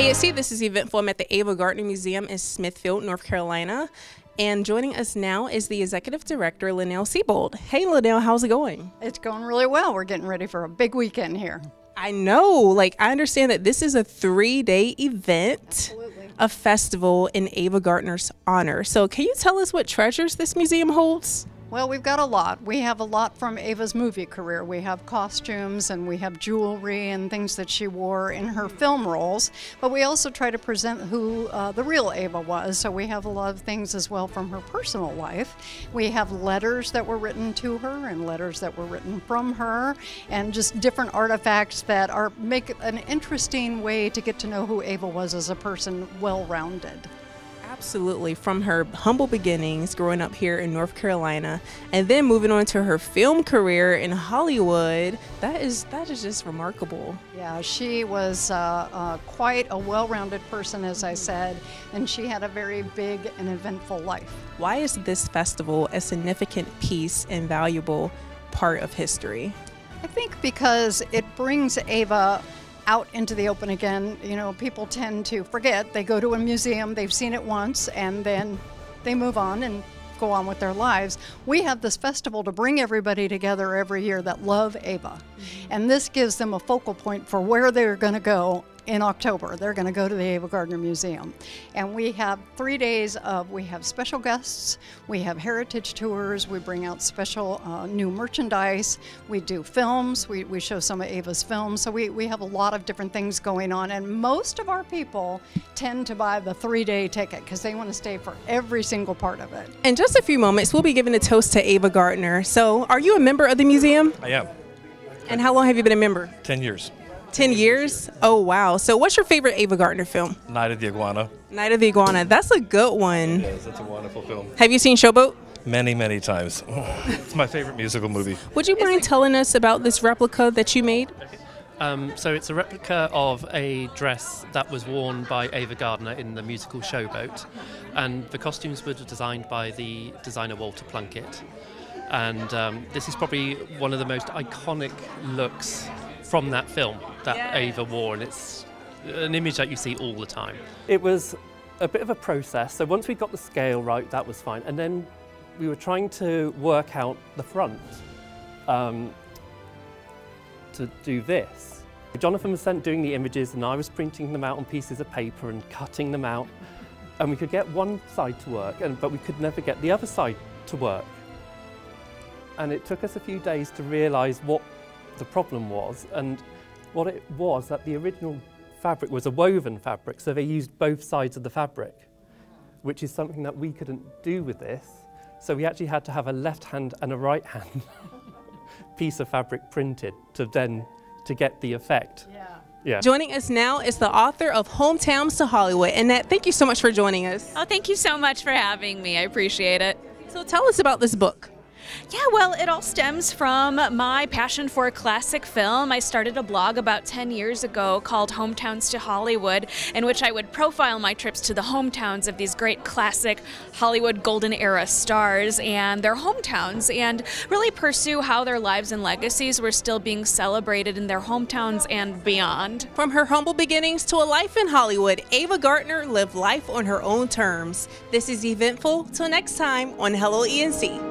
Hey, see, this is Eventful. I'm at the Ava Gardner Museum in Smithfield, North Carolina. And joining us now is the Executive Director, Lynell Seabold. Hey, Lynell, how's it going? It's going really well. We're getting ready for a big weekend here. I know. I understand that this is a 3-day event. Absolutely. A festival in Ava Gardner's honor. So can you tell us what treasures this museum holds? Well, we've got a lot. We have a lot from Ava's movie career. We have costumes and we have jewelry and things that she wore in her film roles. But we also try to present who the real Ava was. So we have a lot of things as well from her personal life. We have letters that were written to her and letters that were written from her, and just different artifacts that make an interesting way to get to know who Ava was as a person, well-rounded. Absolutely. From her humble beginnings growing up here in North Carolina and then moving on to her film career in Hollywood, that is just remarkable. Yeah, she was quite a well-rounded person, as I said, and she had a very big and eventful life. Why is this festival a significant piece and valuable part of history? I think because it brings Ava out into the open again. You know, people tend to forget. They go to a museum, they've seen it once, and then they move on and go on with their lives. We have this festival to bring everybody together every year that love Ava. And this gives them a focal point for where they're going to go in October. They're going to go to the Ava Gardner Museum. And we have 3 days we have special guests, we have heritage tours, we bring out special new merchandise, we do films, we show some of Ava's films. So we have a lot of different things going on, and most of our people tend to buy the 3-day ticket because they want to stay for every single part of it. In just a few moments, we'll be giving a toast to Ava Gardner. So are you a member of the museum? I am. And how long have you been a member? 10 years. 10 years? Oh, wow. So what's your favorite Ava Gardner film? Night of the Iguana. Night of the Iguana. That's a good one. Yes, it's a wonderful film. Have you seen Showboat? Many, many times. It's my favorite musical movie. Would you mind telling us about this replica that you made? So it's a replica of a dress that was worn by Ava Gardner in the musical Showboat. And the costumes were designed by the designer Walter Plunkett. And this is probably one of the most iconic looks from that film that Ava wore, and it's an image that you see all the time. It was a bit of a process. So once we got the scale right, that was fine. And then we were trying to work out the front to do this. Jonathan was doing the images and I was printing them out on pieces of paper and cutting them out. And we could get one side to work, but we could never get the other side to work. And it took us a few days to realise what the problem was, and what it was that the original fabric was a woven fabric, so they used both sides of the fabric, which is something that we couldn't do with this. So we actually had to have a left hand and a right hand piece of fabric printed to get the effect. Yeah. Joining us now is the author of Hometowns to Hollywood. Annette, thank you so much for joining us. Oh, thank you so much for having me. I appreciate it. So tell us about this book. Yeah, well, it all stems from my passion for classic film. I started a blog about 10 years ago called Hometowns to Hollywood, in which I would profile my trips to the hometowns of these great classic Hollywood golden era stars and their hometowns, and really pursue how their lives and legacies were still being celebrated in their hometowns and beyond. From her humble beginnings to a life in Hollywood, Ava Gardner lived life on her own terms. This is Eventful. Till next time on Hello ENC.